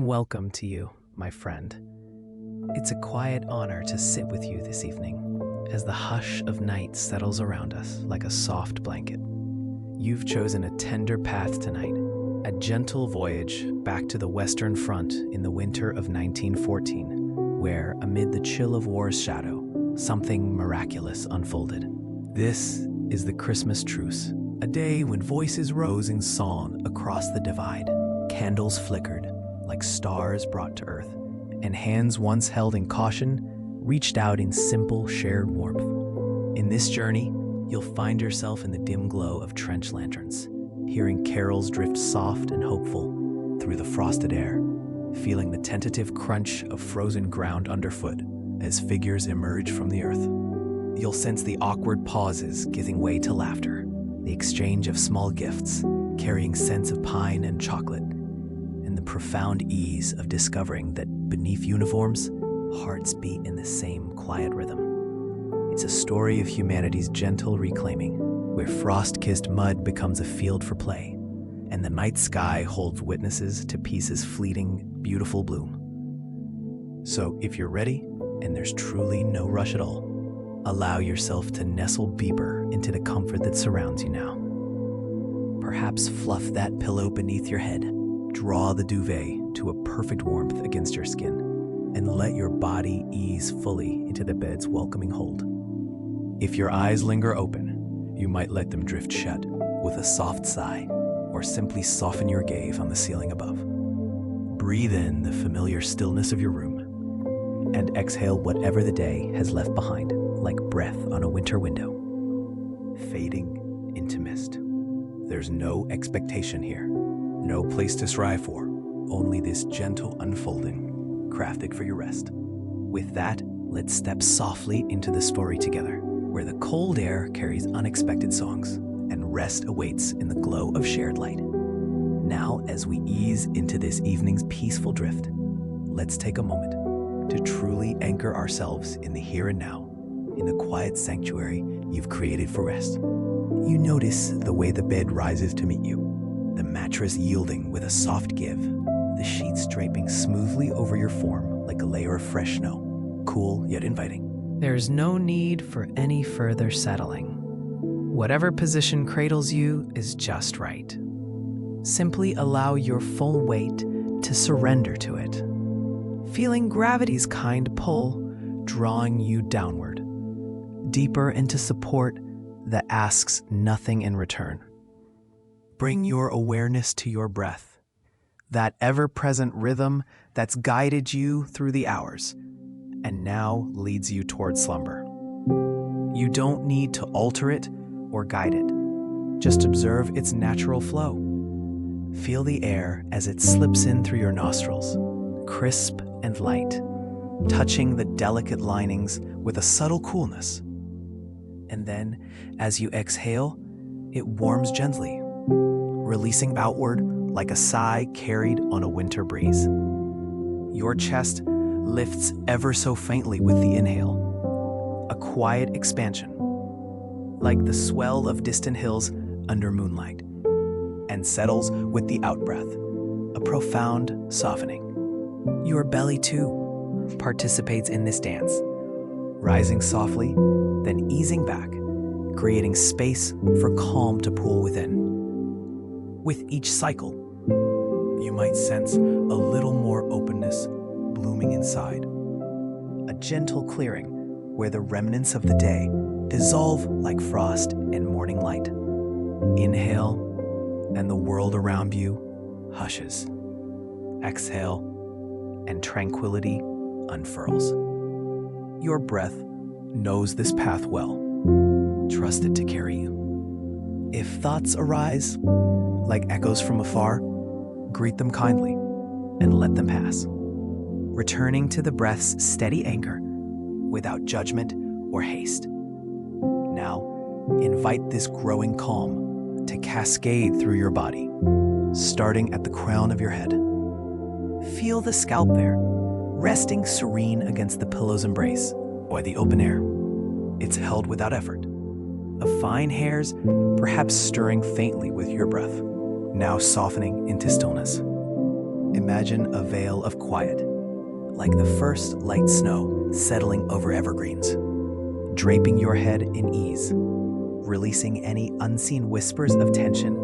warm welcome to you, my friend. It's a quiet honor to sit with you this evening as the hush of night settles around us like a soft blanket. You've chosen a tender path tonight, a gentle voyage back to the Western Front in the winter of 1914, where, amid the chill of war's shadow, something miraculous unfolded. This is the Christmas Truce, a day when voices rose in song across the divide, candles flickered like stars brought to earth, and hands once held in caution reached out in simple shared warmth. In this journey, you'll find yourself in the dim glow of trench lanterns, hearing carols drift soft and hopeful through the frosted air, feeling the tentative crunch of frozen ground underfoot as figures emerge from the earth. You'll sense the awkward pauses giving way to laughter, the exchange of small gifts carrying scents of pine and chocolate, and the profound ease of discovering that beneath uniforms, hearts beat in the same quiet rhythm. It's a story of humanity's gentle reclaiming, where frost-kissed mud becomes a field for play, and the night sky holds witnesses to peace's fleeting, beautiful bloom. So if you're ready, and there's truly no rush at all, allow yourself to nestle deeper into the comfort that surrounds you now. Perhaps fluff that pillow beneath your head, draw the duvet to a perfect warmth against your skin, and let your body ease fully into the bed's welcoming hold. If your eyes linger open, you might let them drift shut with a soft sigh, or simply soften your gaze on the ceiling above. Breathe in the familiar stillness of your room, and exhale whatever the day has left behind, like breath on a winter window, fading into mist. There's no expectation here, no place to strive for, only this gentle unfolding, crafted for your rest. With that, let's step softly into the story together, where the cold air carries unexpected songs, and rest awaits in the glow of shared light. Now, as we ease into this evening's peaceful drift, let's take a moment to truly anchor ourselves in the here and now, in the quiet sanctuary you've created for rest. You notice the way the bed rises to meet you, the mattress yielding with a soft give, the sheets draping smoothly over your form like a layer of fresh snow, cool yet inviting. There's no need for any further settling. Whatever position cradles you is just right. Simply allow your full weight to surrender to it, feeling gravity's kind pull drawing you downward, deeper into support that asks nothing in return. Bring your awareness to your breath, that ever-present rhythm that's guided you through the hours and now leads you toward slumber. You don't need to alter it or guide it. Just observe its natural flow. Feel the air as it slips in through your nostrils, crisp and light, touching the delicate linings with a subtle coolness. And then, as you exhale, it warms gently, releasing outward like a sigh carried on a winter breeze. Your chest lifts ever so faintly with the inhale, a quiet expansion, like the swell of distant hills under moonlight, and settles with the outbreath, a profound softening. Your belly, too, participates in this dance, rising softly, then easing back, creating space for calm to pool within. With each cycle, you might sense a little more openness blooming inside, a gentle clearing where the remnants of the day dissolve like frost in morning light. Inhale, and the world around you hushes. Exhale, and tranquility unfurls. Your breath knows this path well. Trust it to carry you. If thoughts arise, like echoes from afar, greet them kindly and let them pass, returning to the breath's steady anchor without judgment or haste. Now, invite this growing calm to cascade through your body, starting at the crown of your head. Feel the scalp there, resting serene against the pillow's embrace or the open air. It's held without effort, of fine hairs perhaps stirring faintly with your breath, now softening into stillness. Imagine a veil of quiet, like the first light snow settling over evergreens, draping your head in ease, releasing any unseen whispers of tension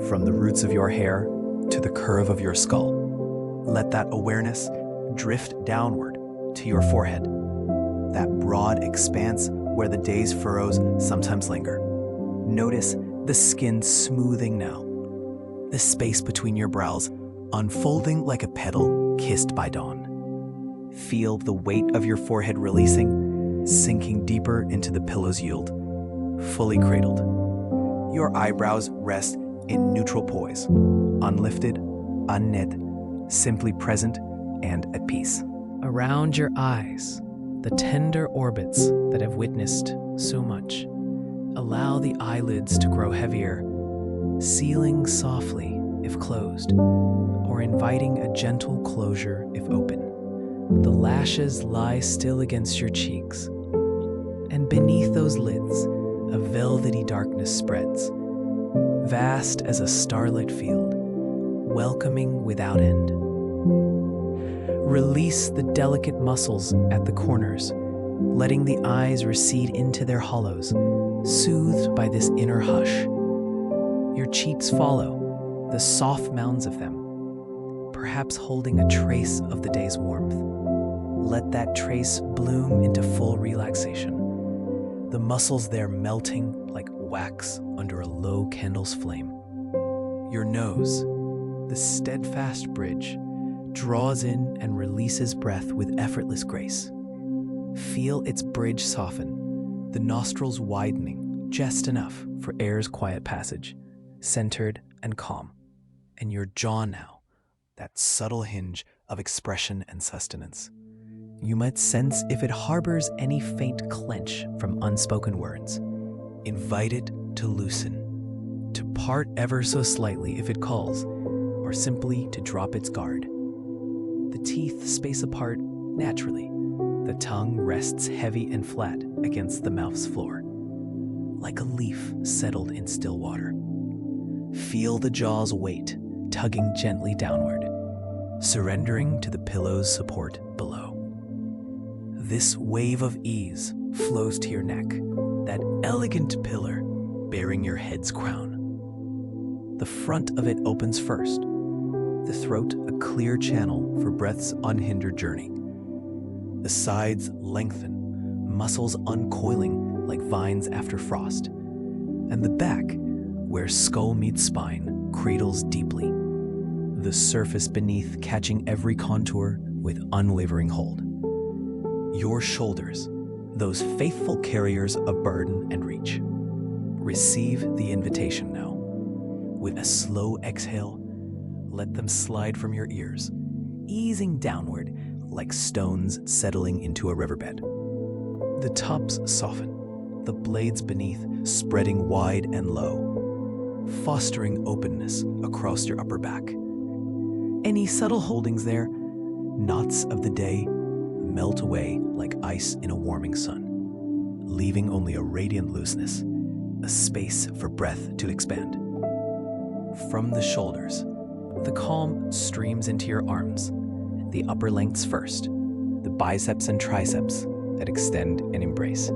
from the roots of your hair to the curve of your skull. Let that awareness drift downward to your forehead, that broad expanse where the day's furrows sometimes linger. Notice the skin smoothing now, the space between your brows unfolding like a petal kissed by dawn. Feel the weight of your forehead releasing, sinking deeper into the pillow's yield, fully cradled. Your eyebrows rest in neutral poise, unlifted, unknit, simply present and at peace. Around your eyes, the tender orbits that have witnessed so much. Allow the eyelids to grow heavier, sealing softly if closed, or inviting a gentle closure if open. The lashes lie still against your cheeks, and beneath those lids, a velvety darkness spreads, vast as a starlit field, welcoming without end. Release the delicate muscles at the corners, letting the eyes recede into their hollows, soothed by this inner hush. Your cheeks follow, the soft mounds of them, perhaps holding a trace of the day's warmth. Let that trace bloom into full relaxation, the muscles there melting like wax under a low candle's flame. Your nose, the steadfast bridge, draws in and releases breath with effortless grace. Feel its bridge soften, the nostrils widening just enough for air's quiet passage, centered and calm. And your jaw now, that subtle hinge of expression and sustenance. You might sense if it harbors any faint clench from unspoken words. Invite it to loosen, to part ever so slightly if it calls, or simply to drop its guard. The teeth space apart naturally. The tongue rests heavy and flat against the mouth's floor, like a leaf settled in still water. Feel the jaw's weight tugging gently downward, surrendering to the pillow's support below. This wave of ease flows to your neck, that elegant pillar bearing your head's crown. The front of it opens first, the throat a clear channel for breath's unhindered journey. The sides lengthen, muscles uncoiling like vines after frost. And the back, where skull meets spine, cradles deeply, the surface beneath catching every contour with unwavering hold. Your shoulders, those faithful carriers of burden and reach, receive the invitation now. With a slow exhale, let them slide from your ears, easing downward like stones settling into a riverbed. The tops soften, the blades beneath spreading wide and low, fostering openness across your upper back. Any subtle holdings there, knots of the day, melt away like ice in a warming sun, leaving only a radiant looseness, a space for breath to expand. From the shoulders, the calm streams into your arms, the upper lengths first, the biceps and triceps that extend and embrace.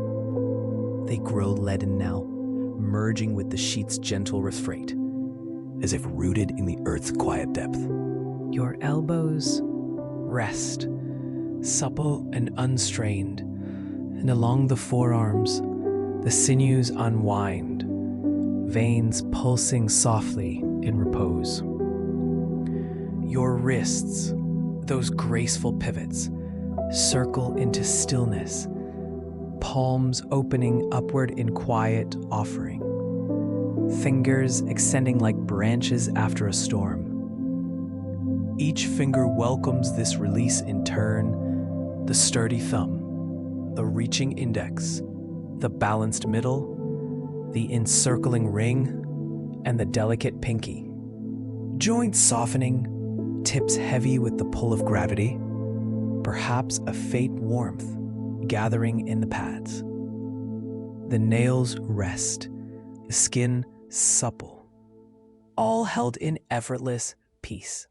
They grow leaden now, merging with the sheet's gentle refrain, as if rooted in the earth's quiet depth. Your elbows rest, supple and unstrained, and along the forearms, the sinews unwind, veins pulsing softly in repose. Your wrists, those graceful pivots, circle into stillness, palms opening upward in quiet offering, fingers extending like branches after a storm. Each finger welcomes this release in turn, the sturdy thumb, the reaching index, the balanced middle, the encircling ring, and the delicate pinky. Joints softening, tips heavy with the pull of gravity, perhaps a faint warmth gathering in the pads. The nails rest, the skin supple, all held in effortless peace.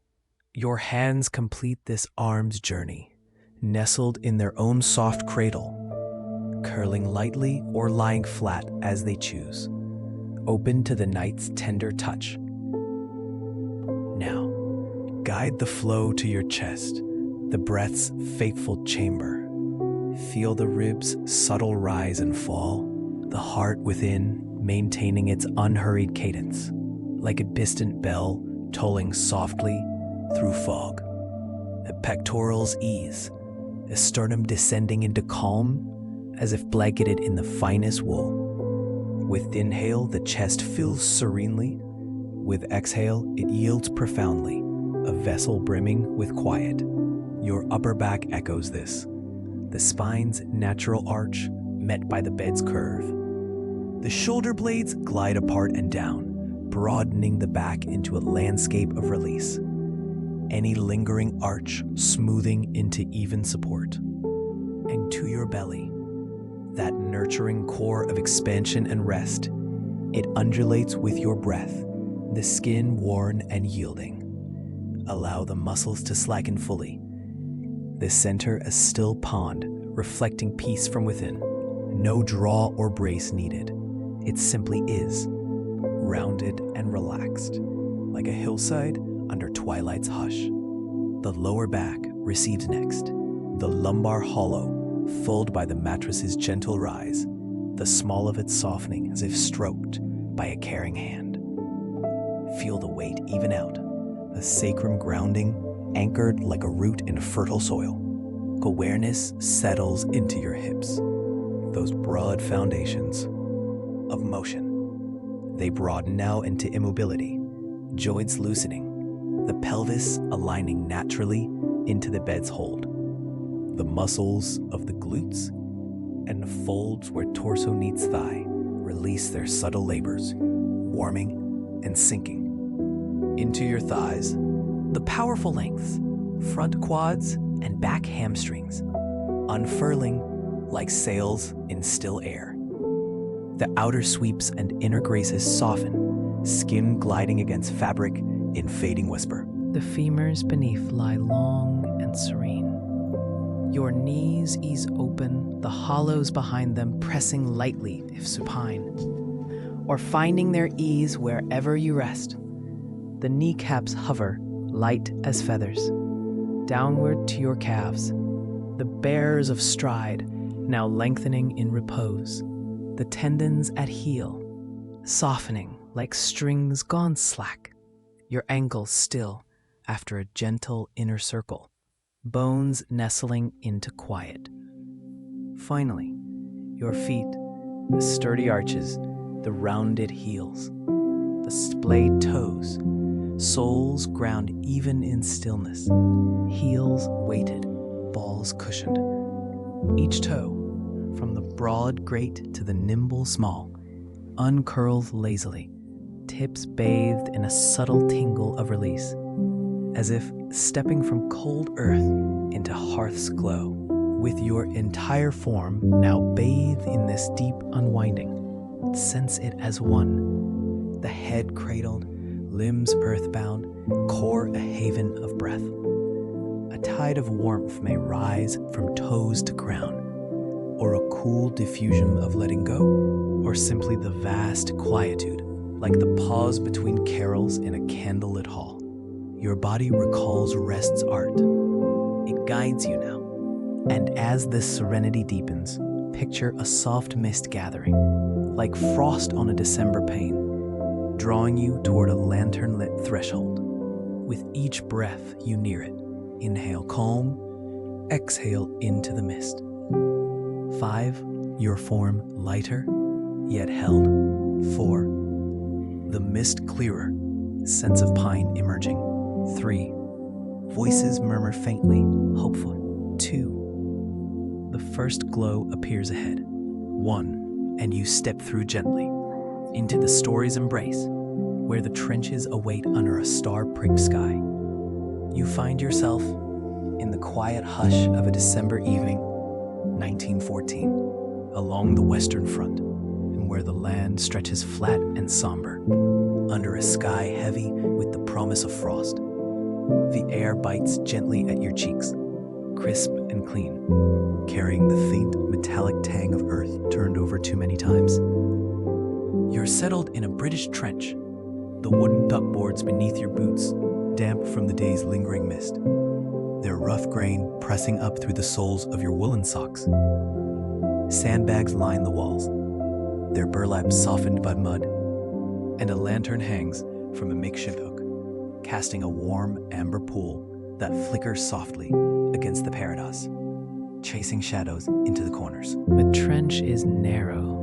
Your hands complete this arm's journey, nestled in their own soft cradle, curling lightly or lying flat as they choose, open to the night's tender touch. Now, guide the flow to your chest, the breath's fateful chamber. Feel the ribs' subtle rise and fall, the heart within maintaining its unhurried cadence, like a distant bell tolling softly through fog. The pectorals ease, the sternum descending into calm as if blanketed in the finest wool. With inhale, the chest fills serenely. With exhale, it yields profoundly, a vessel brimming with quiet. Your upper back echoes this, the spine's natural arch met by the bed's curve. The shoulder blades glide apart and down, broadening the back into a landscape of release. Any lingering arch smoothing into even support. And to your belly, that nurturing core of expansion and rest, it undulates with your breath, the skin worn and yielding. Allow the muscles to slacken fully. The center a still pond, reflecting peace from within. No draw or brace needed. It simply is, rounded and relaxed, like a hillside under twilight's hush. The lower back receives next, the lumbar hollow, fulled by the mattress's gentle rise, the small of it softening as if stroked by a caring hand. Feel the weight even out, the sacrum grounding, anchored like a root in fertile soil. Awareness settles into your hips, those broad foundations of motion. They broaden now into immobility, joints loosening, the pelvis aligning naturally into the bed's hold. The muscles of the glutes and the folds where torso meets thigh release their subtle labors, warming and sinking. Into your thighs, the powerful lengths, front quads and back hamstrings, unfurling like sails in still air. The outer sweeps and inner graces soften, skin gliding against fabric in fading whisper. The femurs beneath lie long and serene. Your knees ease open, the hollows behind them pressing lightly if supine, or finding their ease wherever you rest. The kneecaps hover, light as feathers, downward to your calves, the bears of stride now lengthening in repose, the tendons at heel, softening like strings gone slack, your ankles still after a gentle inner circle, bones nestling into quiet. Finally, your feet, the sturdy arches, the rounded heels, the splayed toes, soles ground even in stillness, heels weighted, balls cushioned. Each toe, from the broad great to the nimble small, uncurls lazily, tips bathed in a subtle tingle of release, as if stepping from cold earth into hearth's glow, with your entire form now bathed in this deep unwinding. Sense it as one, the head cradled, limbs earthbound, core a haven of breath. A tide of warmth may rise from toes to crown, or a cool diffusion of letting go, or simply the vast quietude, like the pause between carols in a candlelit hall. Your body recalls rest's art. It guides you now. And as this serenity deepens, picture a soft mist gathering, like frost on a December pane, drawing you toward a lantern-lit threshold. With each breath, you near it. Inhale calm, exhale into the mist. 5, your form lighter, yet held. 4, the mist clearer, sense of pine emerging. 3, voices murmur faintly, hopeful. 2, the first glow appears ahead. 1, and you step through gently, into the story's embrace, where the trenches await under a star-pricked sky. You find yourself in the quiet hush of a December evening, 1914, along the Western Front, and where the land stretches flat and somber, under a sky heavy with the promise of frost. The air bites gently at your cheeks, crisp and clean, carrying the faint metallic tang of earth turned over too many times. You're settled in a British trench, the wooden duckboards beneath your boots, damp from the day's lingering mist, their rough grain pressing up through the soles of your woolen socks. Sandbags line the walls, their burlap softened by mud, and a lantern hangs from a makeshift hook, casting a warm amber pool that flickers softly against the parados, chasing shadows into the corners. The trench is narrow,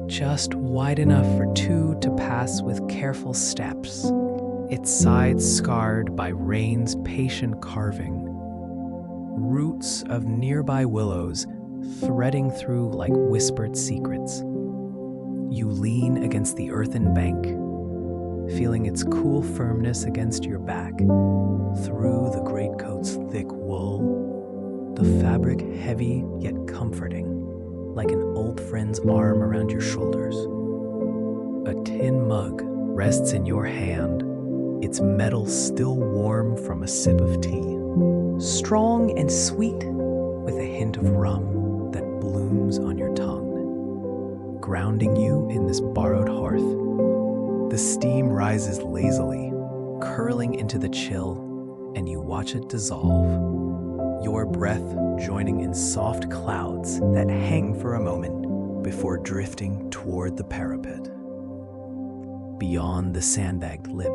just wide enough for two to pass with careful steps, its sides scarred by rain's patient carving, roots of nearby willows threading through like whispered secrets. You lean against the earthen bank, feeling its cool firmness against your back, through the greatcoat's thick wool, the fabric heavy yet comforting, like an old friend's arm around your shoulders. A tin mug rests in your hand, its metal still warm from a sip of tea, strong and sweet with a hint of rum that blooms on your tongue, grounding you in this borrowed hearth. The steam rises lazily, curling into the chill, and you watch it dissolve, your breath joining in soft clouds that hang for a moment before drifting toward the parapet. Beyond the sandbagged lip,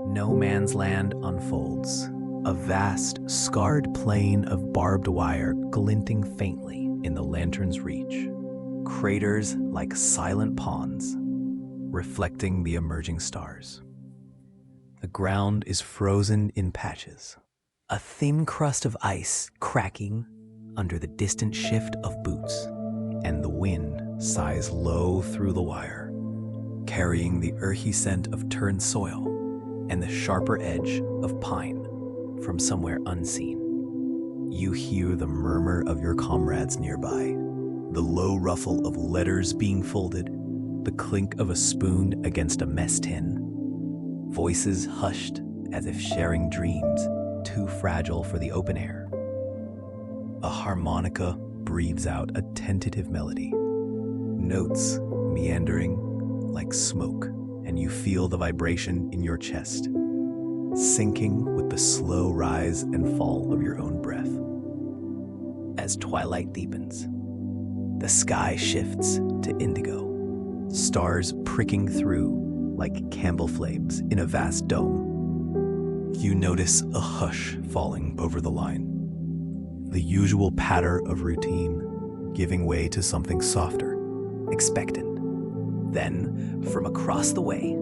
no man's land unfolds, a vast, scarred plain of barbed wire glinting faintly in the lantern's reach, craters like silent ponds, reflecting the emerging stars. The ground is frozen in patches, a thin crust of ice cracking under the distant shift of boots, and the wind sighs low through the wire, carrying the earthy scent of turned soil and the sharper edge of pine from somewhere unseen. You hear the murmur of your comrades nearby, the low ruffle of letters being folded, the clink of a spoon against a mess tin, voices hushed as if sharing dreams too fragile for the open air. A harmonica breathes out a tentative melody, notes meandering like smoke, and you feel the vibration in your chest, sinking with the slow rise and fall of your own breath. As twilight deepens, the sky shifts to indigo, stars pricking through like candle flames in a vast dome. You notice a hush falling over the line, the usual patter of routine giving way to something softer, expectant. Then, from across the way,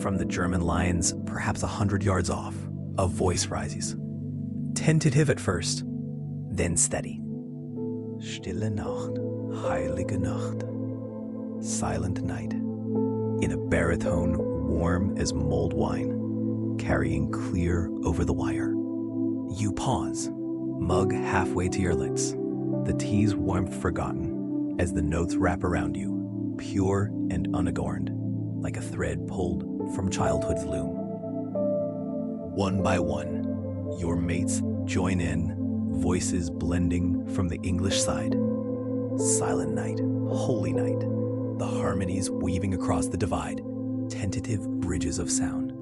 from the German lines perhaps 100 yards off, a voice rises. Tentative at first, then steady. Stille Nacht, heilige Nacht. Silent night. In a baritone warm as mulled wine, carrying clear over the wire. You pause, mug halfway to your lips, the tea's warmth forgotten as the notes wrap around you, pure and unadorned, like a thread pulled from childhood's loom. One by one, your mates join in, voices blending from the English side. Silent night, holy night, the harmonies weaving across the divide, tentative bridges of sound.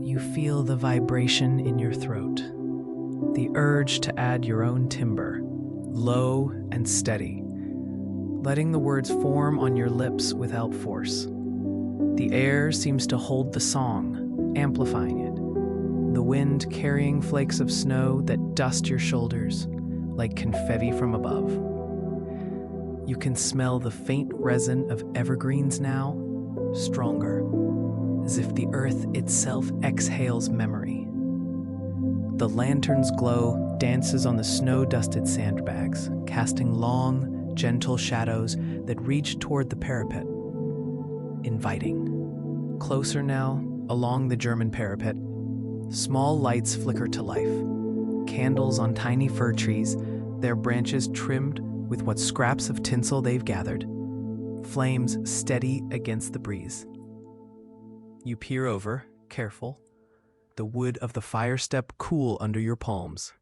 You feel the vibration in your throat, the urge to add your own timbre, low and steady, letting the words form on your lips without force. The air seems to hold the song, amplifying it, the wind carrying flakes of snow that dust your shoulders like confetti from above. You can smell the faint resin of evergreens now, stronger, as if the earth itself exhales memory. The lantern's glow dances on the snow-dusted sandbags, casting long, gentle shadows that reach toward the parapet, inviting. Closer now, along the German parapet, small lights flicker to life. Candles on tiny fir trees, their branches trimmed with what scraps of tinsel they've gathered, flames steady against the breeze. You peer over, careful, the wood of the fire step cool under your palms,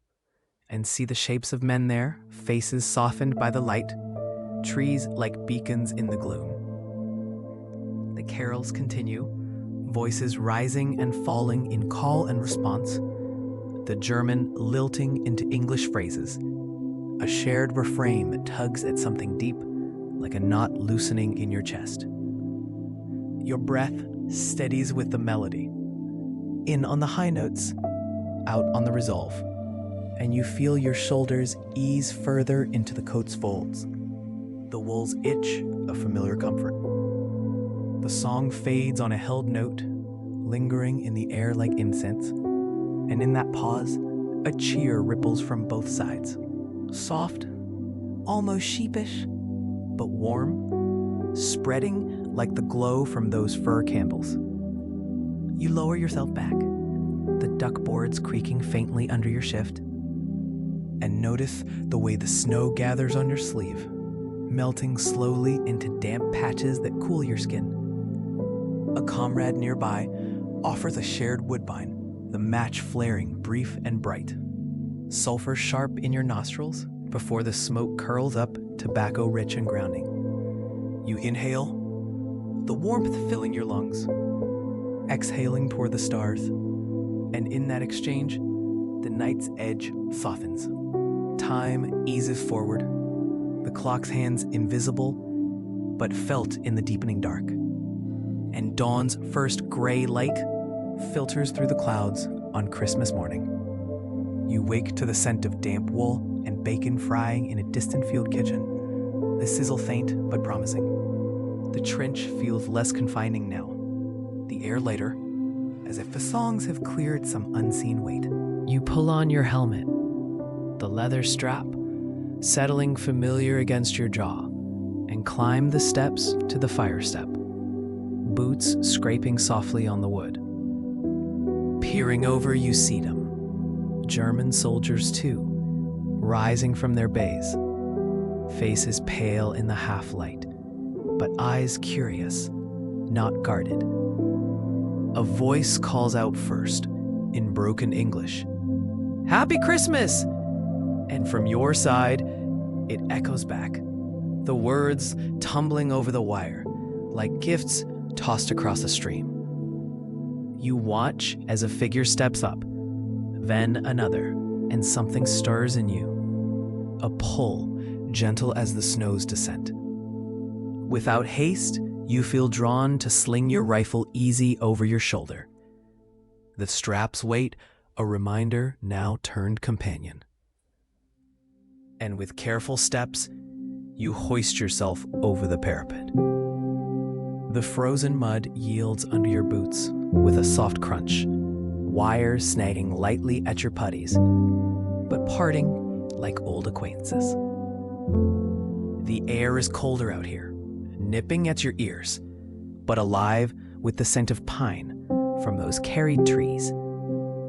and see the shapes of men there, faces softened by the light, trees like beacons in the gloom. The carols continue, voices rising and falling in call and response, the German lilting into English phrases, a shared refrain that tugs at something deep, like a knot loosening in your chest. Your breath steadies with the melody, in on the high notes, out on the resolve, and you feel your shoulders ease further into the coat's folds. The wool's itch, a familiar comfort. The song fades on a held note, lingering in the air like incense, and in that pause, a cheer ripples from both sides. Soft, almost sheepish, but warm, spreading like the glow from those fir candles. You lower yourself back, the duckboards creaking faintly under your shift, and notice the way the snow gathers on your sleeve, melting slowly into damp patches that cool your skin. A comrade nearby offers a shared woodbine, the match flaring brief and bright. Sulfur sharp in your nostrils before the smoke curls up, tobacco rich and grounding. You inhale, the warmth filling your lungs, exhaling toward the stars, and in that exchange, the night's edge softens. Time eases forward, the clock's hands invisible, but felt in the deepening dark. And dawn's first gray light filters through the clouds on Christmas morning. You wake to the scent of damp wool and bacon frying in a distant field kitchen, the sizzle faint but promising. The trench feels less confining now, the air lighter, as if the songs have cleared some unseen weight. You pull on your helmet, the leather strap settling familiar against your jaw, and climb the steps to the fire step, boots scraping softly on the wood. Peering over, you see them. German soldiers too, rising from their bays, faces pale in the half-light, but eyes curious, not guarded. A voice calls out first, in broken English, "Happy Christmas!" And from your side, it echoes back, the words tumbling over the wire, like gifts tossed across a stream. You watch as a figure steps up, then another, and something stirs in you. A pull, gentle as the snow's descent. Without haste, you feel drawn to sling your rifle easy over your shoulder. The strap's weight, a reminder now turned companion. And with careful steps, you hoist yourself over the parapet. The frozen mud yields under your boots with a soft crunch, wire snagging lightly at your puttees, but parting like old acquaintances. The air is colder out here, nipping at your ears, but alive with the scent of pine from those carried trees,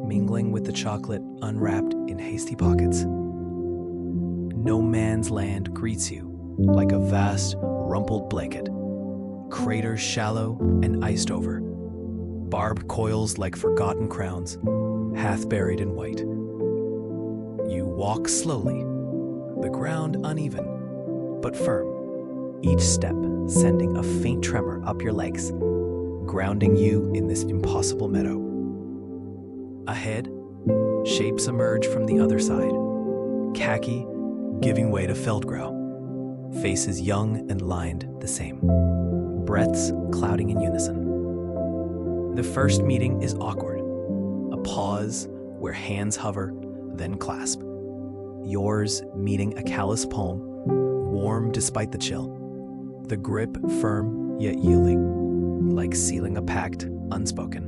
mingling with the chocolate unwrapped in hasty pockets. No man's land greets you like a vast, rumpled blanket, craters shallow and iced over, barbed coils like forgotten crowns, half buried in white. You walk slowly, the ground uneven, but firm, each step sending a faint tremor up your legs, grounding you in this impossible meadow. Ahead, shapes emerge from the other side, khaki giving way to feldgrau, faces young and lined the same, breaths clouding in unison. The first meeting is awkward, a pause where hands hover, then clasp. Yours meeting a callous palm, warm despite the chill, the grip firm yet yielding, like sealing a pact unspoken.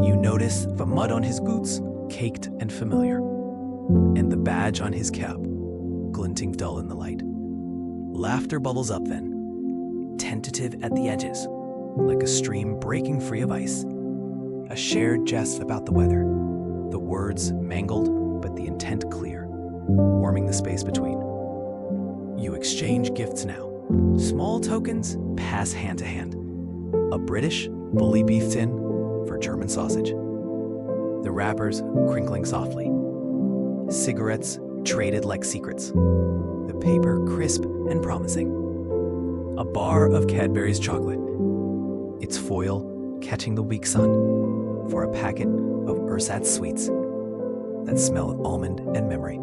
You notice the mud on his boots, caked and familiar, and the badge on his cap, glinting dull in the light. Laughter bubbles up then, tentative at the edges, like a stream breaking free of ice. A shared jest about the weather, the words mangled but the intent clear, warming the space between. You exchange gifts now. Small tokens pass hand to hand. A British bully beef tin for German sausage. the wrappers crinkling softly. Cigarettes traded like secrets. The paper crisp and promising. A bar of Cadbury's chocolate. Its foil catching the weak sun for a packet of ersatz sweets that smell of almond and memory.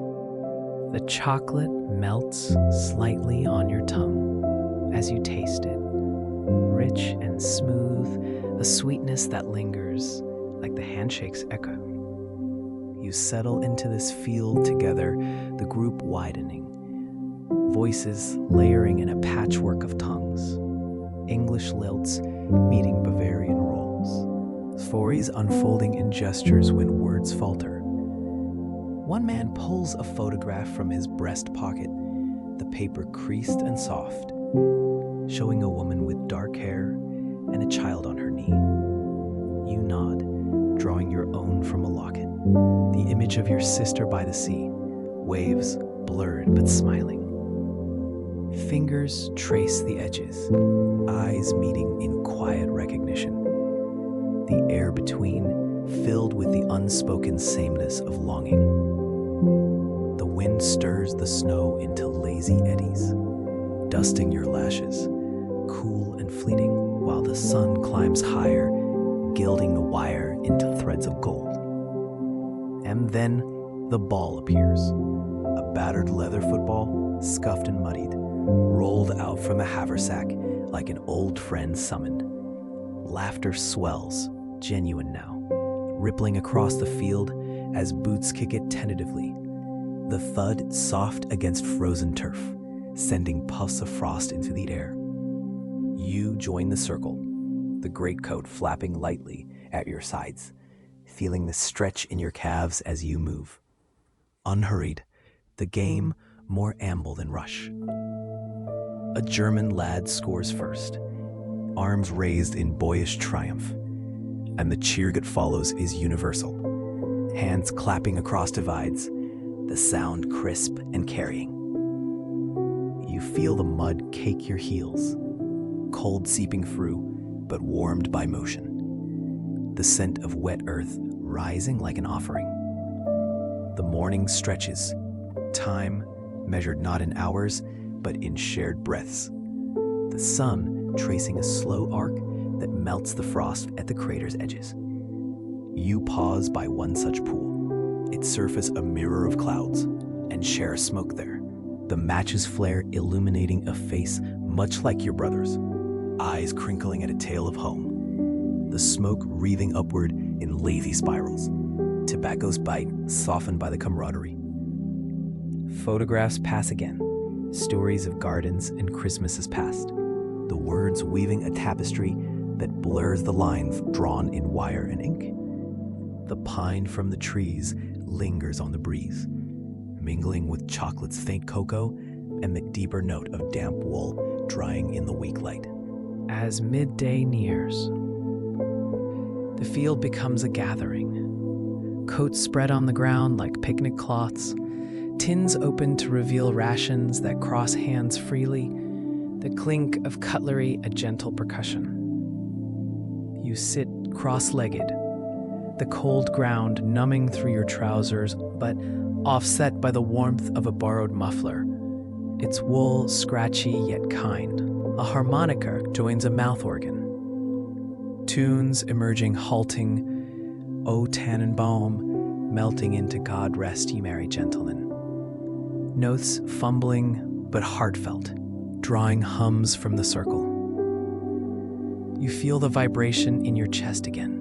The chocolate melts slightly on your tongue as you taste it. Rich and smooth, a sweetness that lingers like the Handshakes echo. You settle into this field together, the group widening, voices layering in a patchwork of tongues, English lilts meeting Bavarian rolls, stories unfolding in gestures when words falter. One man pulls a photograph from his breast pocket, the paper creased and soft, showing a woman with dark hair and a child on her knee. You nod, drawing your own from a locket, the image of your sister by the sea, waves blurred but smiling. Fingers trace the edges, eyes meeting in quiet recognition. The air between filled with the unspoken sameness of longing. The wind stirs the snow into lazy eddies, dusting your lashes, cool and fleeting, while the sun climbs higher, gilding the wire into threads of gold. And then the ball appears, a battered leather football, scuffed and muddied, rolled out from a haversack like an old friend summoned. Laughter swells, genuine now, rippling across the field as boots kick it tentatively. The thud soft against frozen turf, sending puffs of frost into the air. You join the circle, the greatcoat flapping lightly at your sides, feeling the stretch in your calves as you move. Unhurried, the game more amble than rush. A German lad scores first, arms raised in boyish triumph, and the cheer that follows is universal. Hands clapping across divides, the sound crisp and carrying. You feel the mud cake your heels, cold seeping through, but warmed by motion. The scent of wet earth rising like an offering. The morning stretches, time measured not in hours, but in shared breaths. The sun tracing a slow arc that melts the frost at the crater's edges. You pause by one such pool, its surface a mirror of clouds, and share a smoke there. The match's flare illuminating a face much like your brother's, eyes crinkling at a tale of home. The smoke wreathing upward in lazy spirals, tobacco's bite softened by the camaraderie. Photographs pass again, stories of gardens and Christmases past, the words weaving a tapestry that blurs the lines drawn in wire and ink. The pine from the trees lingers on the breeze, mingling with chocolate's faint cocoa and the deeper note of damp wool drying in the weak light. As midday nears, the field becomes a gathering. Coats spread on the ground like picnic cloths, tins open to reveal rations that cross hands freely, the clink of cutlery a gentle percussion. You sit cross-legged, the cold ground numbing through your trousers, but offset by the warmth of a borrowed muffler. Its wool scratchy yet kind. A harmonica joins a mouth organ. Tunes emerging halting, O Tannenbaum, melting into God rest ye merry gentlemen. Notes fumbling but heartfelt, drawing hums from the circle. You feel the vibration in your chest again,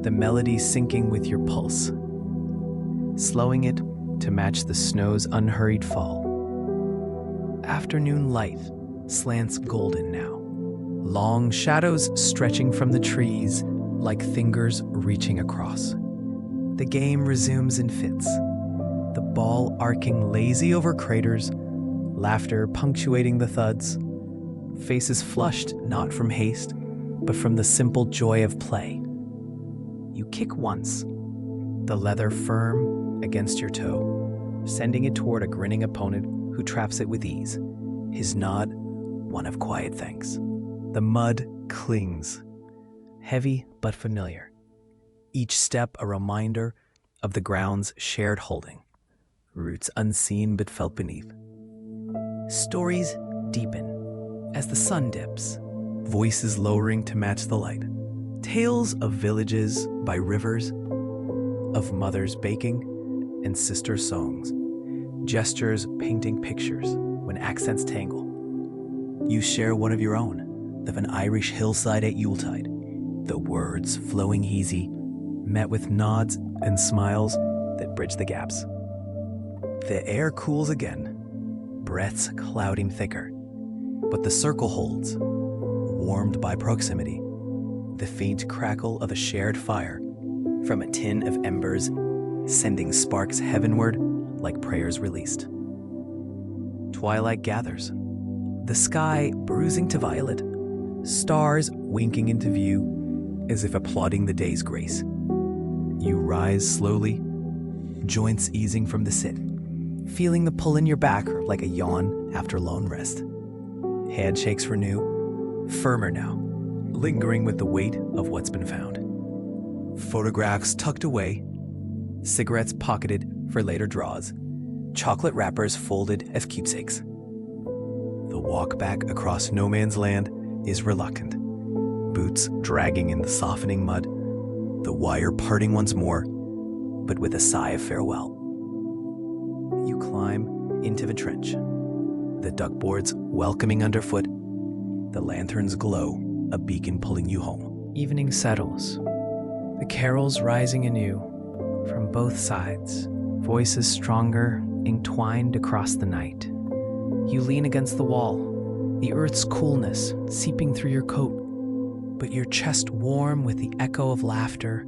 the melody syncing with your pulse, slowing it to match the snow's unhurried fall. Afternoon light slants golden now, long shadows stretching from the trees like fingers reaching across. The game resumes in fits, the ball arcing lazy over craters, laughter punctuating the thuds, faces flushed not from haste, but from the simple joy of play. You kick once, the leather firm against your toe, sending it toward a grinning opponent who traps it with ease. His nod, one of quiet thanks. The mud clings, heavy but familiar. each step a reminder of the ground's shared holding, roots unseen but felt beneath. Stories deepen as the sun dips, voices lowering to match the light. Tales of villages by rivers, of mothers baking and sister songs, gestures painting pictures when accents tangle. You share one of your own, of an Irish hillside at Yuletide, the words flowing easy, met with nods and smiles that bridge the gaps. The air cools again, breaths clouding thicker, but the circle holds, warmed by proximity, the faint crackle of a shared fire from a tin of embers, sending sparks heavenward like prayers released. Twilight gathers, the sky bruising to violet, stars winking into view as if applauding the day's grace. You rise slowly, joints easing from the sit, feeling the pull in your back like a yawn after long rest. Handshakes renew, firmer now, lingering with the weight of what's been found. Photographs tucked away, cigarettes pocketed for later draws, chocolate wrappers folded as keepsakes. The walk back across no man's land is reluctant, boots dragging in the softening mud, the wire parting once more, but with a sigh of farewell. You climb into the trench, the duckboards welcoming underfoot, the lanterns glow, a beacon pulling you home. Evening settles, the carols rising anew from both sides, voices stronger, entwined across the night. You lean against the wall, the earth's coolness seeping through your coat, but your chest warm with the echo of laughter,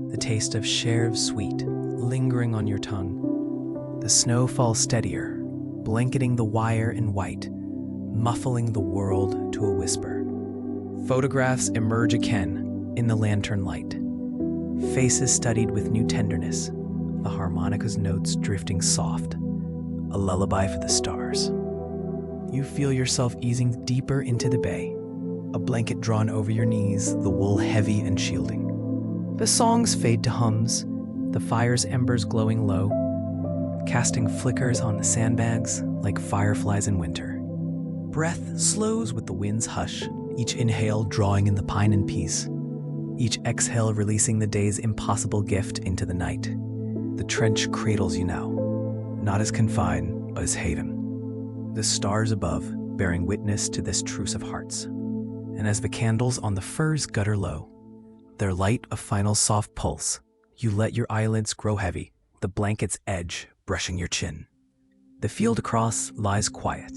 the taste of shared sweet lingering on your tongue. The snow falls steadier, blanketing the wire in white, muffling the world to a whisper. Photographs emerge again in the lantern light, faces studied with new tenderness, the harmonica's notes drifting soft, a lullaby for the stars. You feel yourself easing deeper into the bay, a blanket drawn over your knees, the wool heavy and shielding. The songs fade to hums, the fire's embers glowing low, casting flickers on the sandbags like fireflies in winter. Breath slows with the wind's hush, each inhale drawing in the pine and peace, each exhale releasing the day's impossible gift into the night. The trench cradles you now, not as confined, but as haven. The stars above bearing witness to this truce of hearts. And as the candles on the firs gutter low, their light a final soft pulse, you let your eyelids grow heavy, the blanket's edge brushing your chin. The field across lies quiet,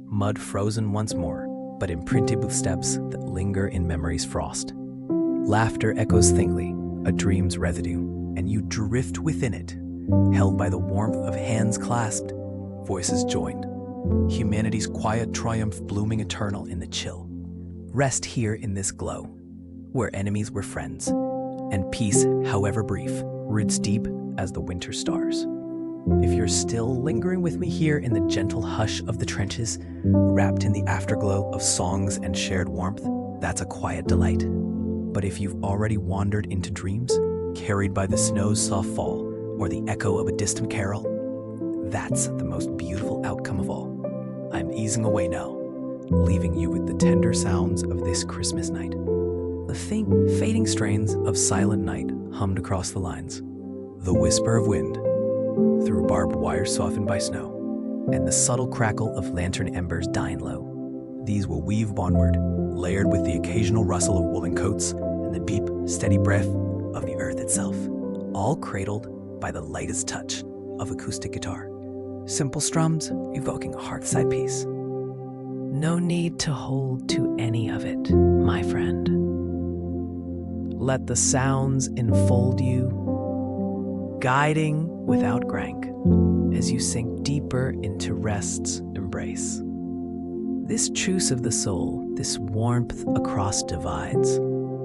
mud frozen once more, but imprinted with steps that linger in memory's frost. Laughter echoes faintly, a dream's residue, and you drift within it, held by the warmth of hands clasped, voices joined. Humanity's quiet triumph blooming eternal in the chill. Rest here in this glow, where enemies were friends, and peace, however brief, roots deep as the winter stars. If you're still lingering with me here in the gentle hush of the trenches, wrapped in the afterglow of songs and shared warmth, that's a quiet delight. But if you've already wandered into dreams, carried by the snow's soft fall or the echo of a distant carol, that's the most beautiful outcome of all. I'm easing away now, leaving you with the tender sounds of this Christmas night. The faint, fading strains of Silent Night hummed across the lines. The whisper of wind through barbed wire softened by snow, and the subtle crackle of lantern embers dying low. These will weave onward, layered with the occasional rustle of woolen coats and the deep, steady breath of the earth itself, all cradled by the lightest touch of acoustic guitar. Simple strums evoking a hearthside piece. No need to hold to any of it, my friend. Let the sounds enfold you, guiding without grank as you sink deeper into rest's embrace. This truce of the soul, this warmth across divides,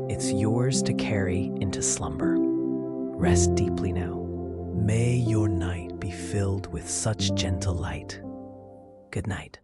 it's yours to carry into slumber. Rest deeply now. May your night be filled with such gentle light. Good night.